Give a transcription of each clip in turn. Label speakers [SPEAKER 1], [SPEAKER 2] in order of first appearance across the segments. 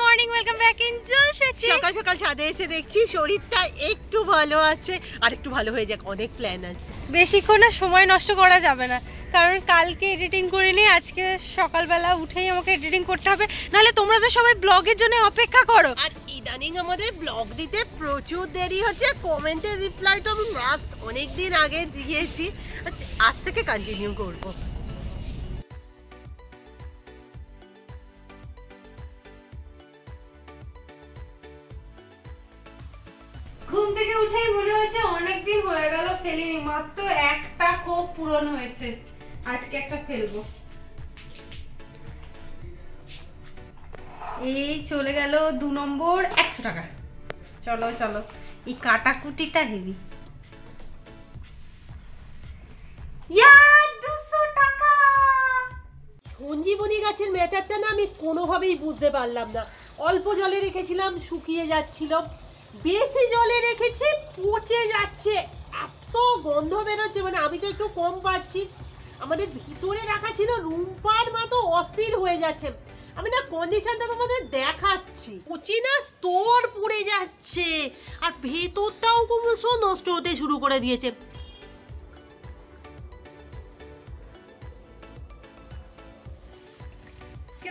[SPEAKER 1] Morning, welcome back in জলসাচি।
[SPEAKER 2] সকাল সকাল ছাদে এসে দেখছি শরীরটা একটু ভালো আছে, আর একটু ভালো হয়ে যাক, অনেক প্ল্যান আছে।
[SPEAKER 1] বেশিক্ষণ আর সময় নষ্ট করা যাবে না, কারণ কালকে এডিটিং করিনি, আজকে সকালবেলা উঠেই আমাকে এডিটিং করতে হবে, নাহলে তোমরা তো সবাই ব্লগের জন্য অপেক্ষা করো।
[SPEAKER 2] আর ইদানিং আমাদের ব্লগ দিতে প্রচুর দেরি হচ্ছে। কমেন্টের রিপ্লাইটা আমি লাস্ট অনেক দিন আগে দিয়েছি, আজ থেকে কন্টিনিউ করবো।
[SPEAKER 1] ঘুম থেকে উঠেই মনে হয়েছে অনেকদিন হয়ে গেল ফেলিনি, মাত্র একটা কোপ পূরণ হয়েছে, আজকে একটা ফেলবো। এই চলে গেল 2 নম্বর 100 টাকা। চলো চলো, এই কাটাকুটিটা হেভি। 200 টাকা।
[SPEAKER 2] সঞ্জীবনী গাছের ম্যাটারটা না আমি কোনোভাবেই বুঝতে পারলাম না। অল্প জলে রেখেছিলাম, শুকিয়ে যাচ্ছিল, বেশি জলে রেখেছি পচে যাচ্ছে, এত গন্ধ বেরোচ্ছে, মানে আমি তো একটু কম পাচ্ছি। আমাদের ভিতরে রাখা ছিল, রুম্পার মা তো অস্থির হয়ে যাচ্ছে। আমি না কন্ডিশনটা তোমাদের দেখাচ্ছি, পচি না স্তর পড়ে যাচ্ছে, আর ভেতরটাও ক্রমশ নষ্ট হতে শুরু করে দিয়েছে।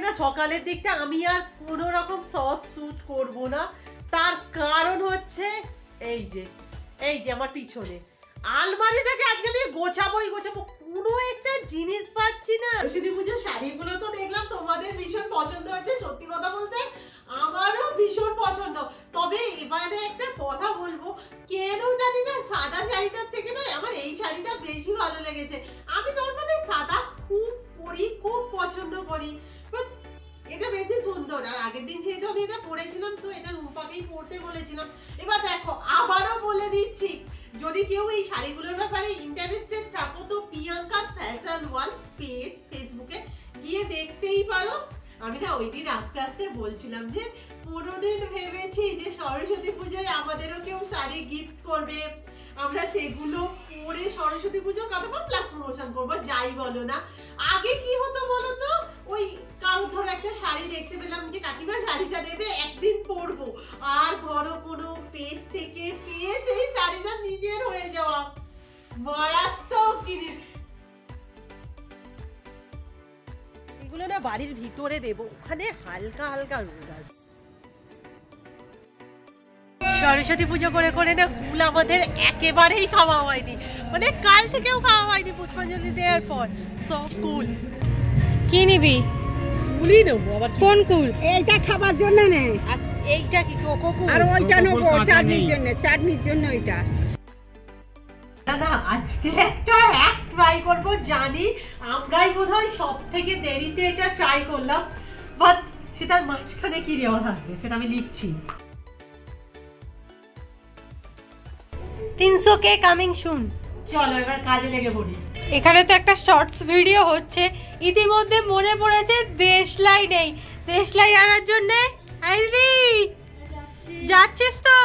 [SPEAKER 2] না সকালের দিকটা আমি আর কোনো রকম শর্ট শ্যুট করবো না, তার কারণ হচ্ছে এই যে আমার পিছনে আলমারি থেকে আজকে আমি গোছাবোই গোছাবো, কোনো একটা জিনিস পাচ্ছি না। সরস্বতী পুজোর শাড়িগুলো তো দেখলাম তোমাদের ভীষণ পছন্দ হয়েছে, সত্যি কথা বলতে আমারও ভীষণ পছন্দ। তবে এবারে একটা কথা বলবো, কেন জানি না সাদা শাড়িটার থেকে না আমার এই শাড়িটা বেশি ভালো লেগেছে। আমি নর্মালি সাদা খুব পরি, খুব পছন্দ করি, এটা বেশি সুন্দর। আর আগের দিন যেহেতু আমি এটা পরেছিলাম, তো এটা রূপাকেই পরতে বলেছিলাম। এবার দেখো, আবারও বলে দিচ্ছি, যদি কেউ এই শাড়িগুলোর ব্যাপারে ইন্টারেস্টেড থাকো তো প্রিয়াঙ্কা ফ্যাশন ওয়াল পেজ ফেসবুকে গিয়ে দেখতেই পারো। আমি না ওই দিন আস্তে আস্তে বলছিলাম যে পুরোদিন ভেবেছি যে সরস্বতী পুজোয় আমাদেরও কেউ শাড়ি গিফট করবে, আমরা সেগুলো পরে সরস্বতী পুজো কাটাবো প্লাস প্রমোশন করবো, যাই বলো না। আগে কি হতো বলো তো, ওই কারোর ধরো একটা শাড়ি দেখতে পেলাম যে কাকিমা শাড়িটা দেবে, একদিন পরবো, আর ধরো কোনো পেজ থেকে পেয়ে সেই শাড়িটা নিজের হয়ে যাওয়া, মারাত্মক জিনিস। এগুলো না বাড়ির ভিতরে দেবো, ওখানে হালকা হালকা রোদ আছে। সরস্বতী পুজো করে করে না কুল আমাদের একেবারেই খাওয়া হয়নি, মানে কাল থেকেও খাওয়া হয়নি। পুষ্পাঞ্জলি দেওয়ার পর সব কুল।
[SPEAKER 1] কি নিবি?
[SPEAKER 2] কুলই নেবো। আবার
[SPEAKER 1] কোন কুল?
[SPEAKER 3] এইটা খাবার জন্য নে,
[SPEAKER 2] আর এইটা কি কোকো কুল?
[SPEAKER 3] আর ওইটা নেবো চাটনির জন্য ওইটা।
[SPEAKER 2] না না, আজকে একটা হ্যাক ট্রাই করবো, জানি আমরাই বোধহয় সব থেকে দেরিতে এটা ট্রাই করলাম, বাট সেটার মাঝখানে কি দেওয়া থাকবে সেটা আমি লিখছি।
[SPEAKER 1] 300K coming soon.
[SPEAKER 2] চলো এবার কাজে লেগে পড়ি।
[SPEAKER 1] এখানে তো একটা শর্টস ভিডিও হচ্ছে, ইতিমধ্যে মনে পড়েছে দেশলাই নেই, দেশলাই আনার জন্য যাচ্ছিস তো?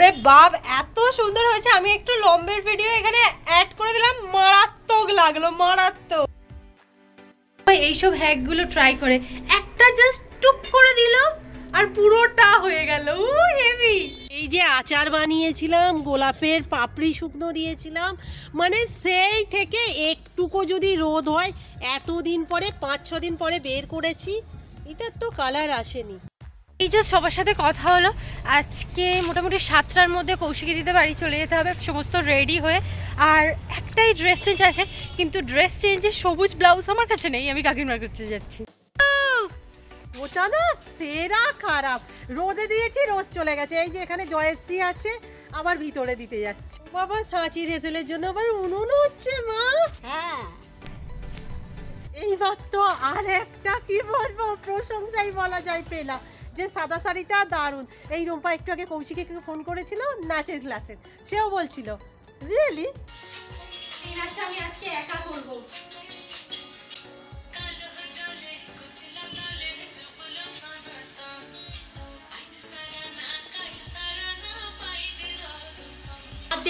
[SPEAKER 1] রে বাপ, এত সুন্দর হয়েছে, আমি একটু লম্বের ভিডিও এখানে অ্যাড করে দিলাম, মারাত্মক লাগলো, মারাত্মক। এইসব হ্যাকগুলো ট্রাই করে একটা জাস্ট টুক করে দিল আর পুরোটা হয়ে গেল, হেভি।
[SPEAKER 2] এই যে আচার বানিয়েছিলাম, গোলাপের পাপড়ি শুকনো দিয়েছিলাম, মানে সেই থেকে একটুকু যদি রোদ হয়, এতদিন পরে 5-6 দিন পরে বের করেছি, এটার তো কালার আসেনি।
[SPEAKER 1] এই যে সবার সাথে কথা হলো, আজকে মোটামুটি 7টার মধ্যে কৌশিকী দিতে বাড়ি চলে যেতে হবে, সমস্ত রেডি হয়ে। আর একটাই ড্রেস চেঞ্জ আছে, কিন্তু ড্রেস চেঞ্জের সবুজ ব্লাউজ আমার কাছে নেই, আমি কাকিমার কাছে যাচ্ছি।
[SPEAKER 2] ওটা না সেরা খারাপ, রোদে দিয়েছি, রোদ চলে গেছে। এই যে এখানে জয়শ্রী আছে, আবার ভিতরে দিতে যাচ্ছি। বাবা সাঁচি রেসেলের জন্য আবার উনুন হচ্ছে মা।
[SPEAKER 3] হ্যাঁ,
[SPEAKER 2] এইবার তো আর একটা কি বলবো, প্রশংসাই বলা যায় পেলাম, যে সাদা শাড়িটা দারুণ। এই রুম্পা একটু আগে কৌশিকে ফোন করেছিল নাচের ক্লাসের, সেও বলছিল রিয়েলি
[SPEAKER 1] এই নাচটা আমি আজকে একা করব।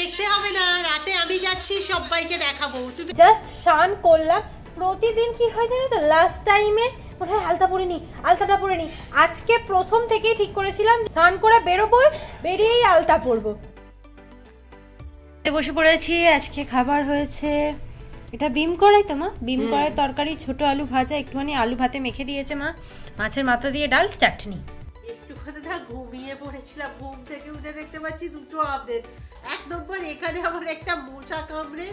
[SPEAKER 2] দেখতে হবে না, রাতে আমি যাচ্ছি, সবাইকে দেখাবো।
[SPEAKER 1] জাস্ট স্নান করলাম। প্রতিদিন কি হয় জানো তো, লাস্ট টাইমে কোথায় আলতা পরিনি, আলতাটা পরিনি। আজকে প্রথম থেকেই ঠিক করেছিলাম স্নান করে বেরোবো, বেরিয়েই আলতা পরবো। বসে পড়েছি, আজকে খাবার হয়েছে এটা বিম কড়াই তো মা, বিম কড়াই তরকারি, ছোট আলু ভাজা, একটুখানি আলু ভাতে মেখে দিয়েছে মা, মাছের মাথা দিয়ে ডাল, চাটনি।
[SPEAKER 2] একটুখানি না ঘুমিয়ে পড়েছিলাম, ঘুম থেকে উঠে দেখতে পাচ্ছি দুটো আপডেট। 1 নম্বর এখানে আমার একটা মশা কামড়ে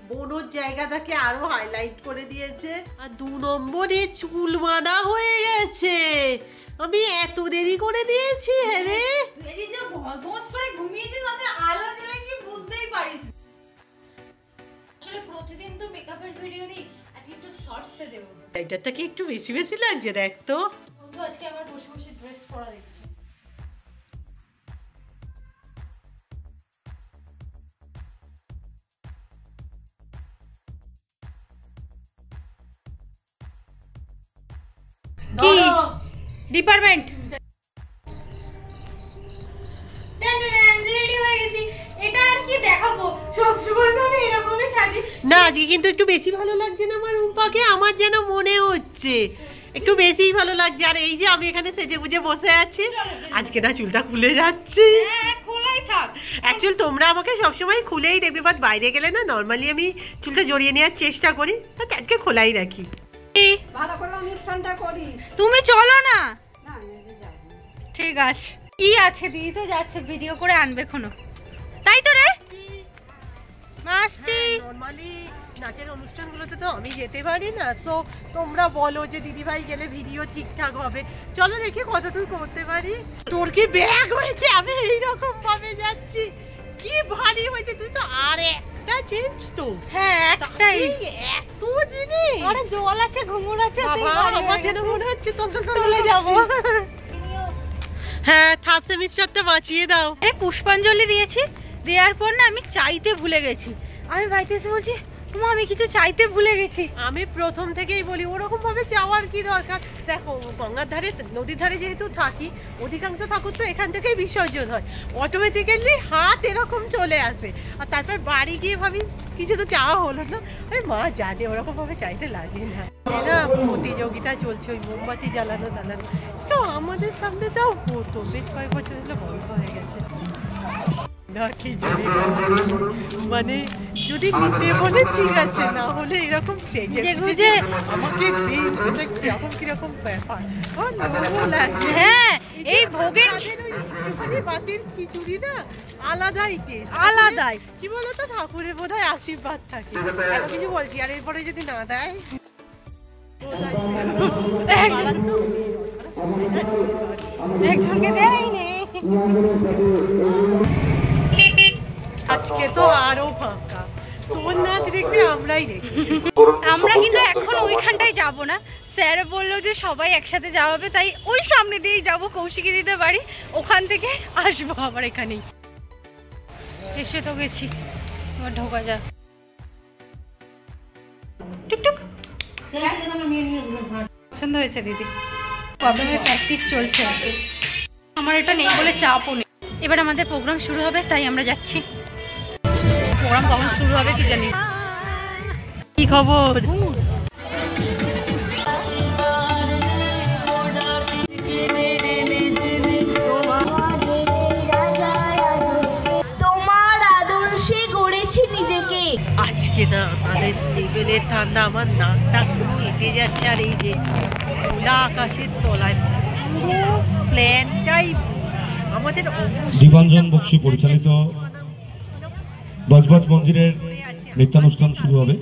[SPEAKER 2] বোনোর জায়গাটাকে আরো হাইলাইট করে দিয়েছে, আর 2 নম্বরে চুল বাঁধা হয়ে গেছে। আমি এত দেরি করে দিয়েছি। রে
[SPEAKER 1] এই যে ভস করে ঘুমিয়েছিস, আমি আলো জ্বালিয়েছি বুঝতেই পারিস। আসলে প্রতিদিন তো মেকআপের ভিডিও দিই, আজকে একটু শর্টসে দেব।
[SPEAKER 2] এইটাতে কি একটু বেশি বেশি লাগছে দেখ তো।
[SPEAKER 1] বন্ধু আজকে আমার বসে বসে ড্রেস পরা দেখছি। কি ডিপার্টমেন্ট রেডি হয়ে গেছি। এটা আর কি দেখাবো, সব সময় তো আমি এরকমই সাজি
[SPEAKER 2] না। আজকে কিন্তু একটু বেশি ভালো লাগছে না আমার রূপাকে, আমার যেন মনে হচ্ছে একটু বেশিই ভালো লাগছে। আর এই যে আমি এখানে সেজে গুজে বসে আছি, আজকে না চুলটা খুলে যাচ্ছে।
[SPEAKER 1] হ্যাঁ খোলাই থাক।
[SPEAKER 2] অ্যাকচুয়ালি তোমরা আমাকে সবসময় খুলেই দেখবে, বাট বাইরে গেলে না নর্মালি আমি চুলটা জড়িয়ে নেওয়ার চেষ্টা করি, বাট আজকে খোলাই রাখি।
[SPEAKER 3] ভালো করে অনুষ্ঠানটা করিস।
[SPEAKER 1] তুমি চলো না।
[SPEAKER 3] না আমি যাব না।
[SPEAKER 1] ঠিক আছে, কি আছে দিদি তো যাচ্ছে ভিডিও করে আনবে কোনো, তাই তো রে মাসছি।
[SPEAKER 2] নর্মালি নাচের অনুষ্ঠানগুলোতে তো আমি যেতে পারি না, সো তোমরা বলো যে দিদি ভাই গেলে ভিডিও ঠিকঠাক হবে। চলো দেখি কতদূর করতে পারি। তোর কি ব্যাগ হয়েছে? আমি এইরকম ভাবে যাচ্ছি, কি ভারী হয়েছে। তুই তো আর একটা চেঞ্জ তো।
[SPEAKER 1] হ্যাঁ একটাই,
[SPEAKER 2] এত জিনিস।
[SPEAKER 1] আরে জল আছে, ঘুমুর আছে,
[SPEAKER 2] বাবা আমার যেন মনে হচ্ছে
[SPEAKER 1] চলে যাবো।
[SPEAKER 2] হ্যাঁ, 3rd সেমিস্টারটা বাঁচিয়ে দাও।
[SPEAKER 1] আরে পুষ্পাঞ্জলি দিয়েছি, দেওয়ার পর না আমি চাইতে ভুলে গেছি। আমি বাড়িতে এসে বলছি মা আমি কিছু চাইতে ভুলে গেছি।
[SPEAKER 2] আমি প্রথম থেকেই বলি ওরকম ভাবে চাওয়ার কি দরকার। দেখো গঙ্গার ধারে, নদীর ধারে যেহেতু থাকি, অধিকাংশ ঠাকুর তো এখান থেকেই বিসর্জন হয়, অটোমেটিক্যালি হাত এরকম চলে আসে। আর তারপর বাড়ি গিয়ে ভাবি কিছু তো চাওয়া হলো না। আরে মা জানে ওরকম ভাবে চাইতে লাগে না। না প্রতিযোগিতা চলছে ওই মোমবাতি জ্বালানো টালানো, তো আমাদের সামনে তাও হতো, বেশ কয়েক বছর হলো বন্ধ হয়ে গেছে। না কি জানি মানে যদি নিতে বলে ঠিক আছে, না হলে এরকম সেজে গুজে আমাকে দিন এটা কিরকম কিরকম ব্যাপার।
[SPEAKER 1] হ্যাঁ এই ভোগের
[SPEAKER 2] ওখানে বাতির খিচুড়ি না আলাদাই টেস্ট,
[SPEAKER 1] আলাদাই।
[SPEAKER 2] কি বলতো ঠাকুরের বোধহয় আশীর্বাদ থাকে। এত কিছু বলছি আর এরপরে যদি না দেয়
[SPEAKER 1] একজনকে দেয়নি।
[SPEAKER 2] আজকে তো আরো ফাঁকা, তোর নাচ দেখবে আমরাই দেখি।
[SPEAKER 1] আমরা কিন্তু এখন ওইখানটায় যাব না, স্যার বললো যে সবাই একসাথে যাওয়া হবে, তাই ওই সামনে দিয়েই যাবো, কৌশিকি দিতে পারি, ওখান থেকে আসবো আবার এখানেই। এসে তো গেছি, এবার ঢোকা যাক। টুকটুক পছন্দ হয়েছে দিদি, প্রবলেমের প্র্যাকটিস চলছে আর কি। আমার এটা নেই বলে চাপও নেই। এবার আমাদের প্রোগ্রাম শুরু হবে, তাই আমরা যাচ্ছি। প্রোগ্রাম কখন শুরু হবে কি জানি।
[SPEAKER 2] কি খবর?
[SPEAKER 4] তোমার আদর্শে গড়েছি নিজেকে।
[SPEAKER 2] আজকে না আমাদের লেভেলের ঠান্ডা, আমার নাকটা পুরো এঁটে যাচ্ছে। আর এই যে খোলা আকাশের তলায় পুরো প্ল্যানটাই আমাদের
[SPEAKER 5] দীপাঞ্জন বক্সী পরিচালিত বজবজ মন্দিরের নৃত্যানুষ্ঠান শুরু হবে।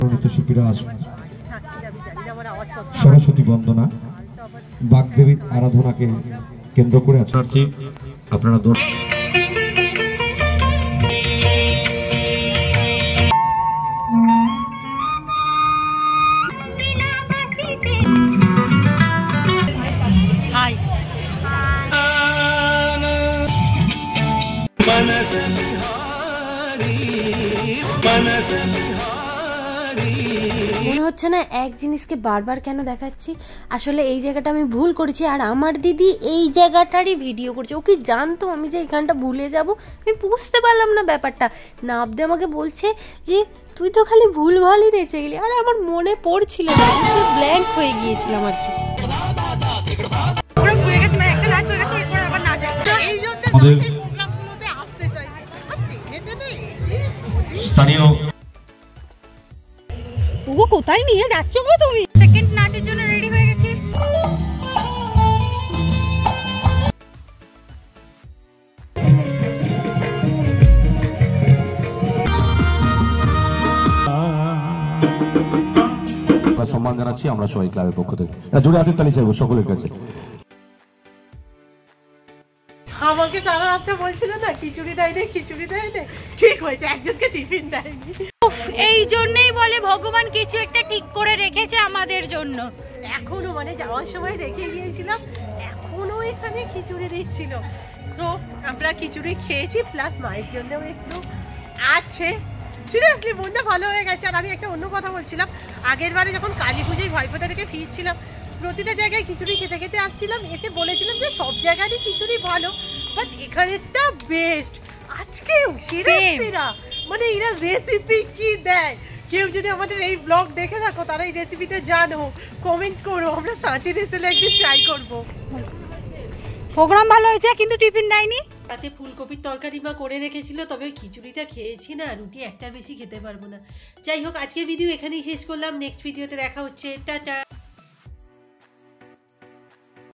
[SPEAKER 5] নৃত্যশিল্পীরা আসবেন। সরস্বতী বন্দনা, বাগদেবীর আরাধনাকে কেন্দ্র করে আছে। আপনারা
[SPEAKER 1] মনে হচ্ছে না এক জিনিসকে বারবার কেন দেখাচ্ছি। আসলে এই জায়গাটা আমি ভুল করেছি, আর আমার দিদি এই জায়গাটারই ভিডিও করছে। ও কি জানতো আমি যে এখানটা ভুলে যাব? আমি বুঝতে পারলাম না ব্যাপারটা। নাবদে আমাকে বলছে যে তুই তো খালি ভুলভালই নেচে গেলি, আর আমার মনে পড়ছিল না, আমি ব্ল্যাঙ্ক হয়ে গিয়েছিলাম আর কি। পুরো হয়ে গেছে, মানে একটা নাচ হয়ে গেছে, এরপর আবার নাচ আছে।
[SPEAKER 2] এই জন্য
[SPEAKER 5] আমাদের
[SPEAKER 2] এই প্রোগ্রামগুলোতে আসতে চাই। আর দেখে দেবে
[SPEAKER 5] স্থানীয়
[SPEAKER 1] ও কোথায় নিয়ে যাচ্ছ গো তুমি? সেকেন্ড নাচের জন্য রেডি হয়ে গেছি।
[SPEAKER 5] সম্মান জানাচ্ছি আমরা সবাই ক্লাবের পক্ষ থেকে। জোরে হাতের তালি চাইবো সকলের কাছে।
[SPEAKER 2] আমাকে সারা রাতটা বলছিল না খিচুড়ি দেয় না, খিচুড়ি দেয় না, ঠিক হয়েছে, একজনকে টিফিন দেয়নি।
[SPEAKER 1] এই জন্যই বলে ভগবান কিছু একটা ঠিক করে রেখেছে আমাদের জন্য।
[SPEAKER 2] এখনো মানে যাওয়ার সময় রেখে গিয়েছিলাম, এখনো এখানে খিচুড়ি দিচ্ছিল। সো আমরা খিচুড়ি খেয়েছি, প্লাস মায়ের জন্যও একটু আছে। সিরিয়াসলি মনটা ভালো হয়ে গেছে। আর আমি একটা অন্য কথা বলছিলাম, আগের বারে যখন কালী পুজোয় ভাইফোঁটা থেকে ফিরছিলাম, প্রতিটা জায়গায় খিচুড়ি খেতে খেতে আসছিলাম, এসে বলেছিলাম যে সব জায়গারই খিচুড়ি ভালো, বাট এখানেরটা বেস্ট। আজকেও সেরা, মানে এরা রেসিপি কি দেয়। কেউ যদি আমাদের এই ব্লগ দেখে থাকো, তারা এই রেসিপিতে জানো, কমেন্ট করো, আমরা সাথে এসে একদিন ট্রাই করবো।
[SPEAKER 1] প্রোগ্রাম ভালো হয়েছে, কিন্তু টিফিন দেয়নি।
[SPEAKER 2] তাতে ফুলকপির তরকারি মা করে রেখেছিল, তবে ওই খিচুড়িটা খেয়েছি না, রুটি একটার বেশি খেতে পারবো না। যাই হোক, আজকের ভিডিও এখানেই শেষ করলাম, নেক্সট ভিডিওতে দেখা হচ্ছে, টাটা।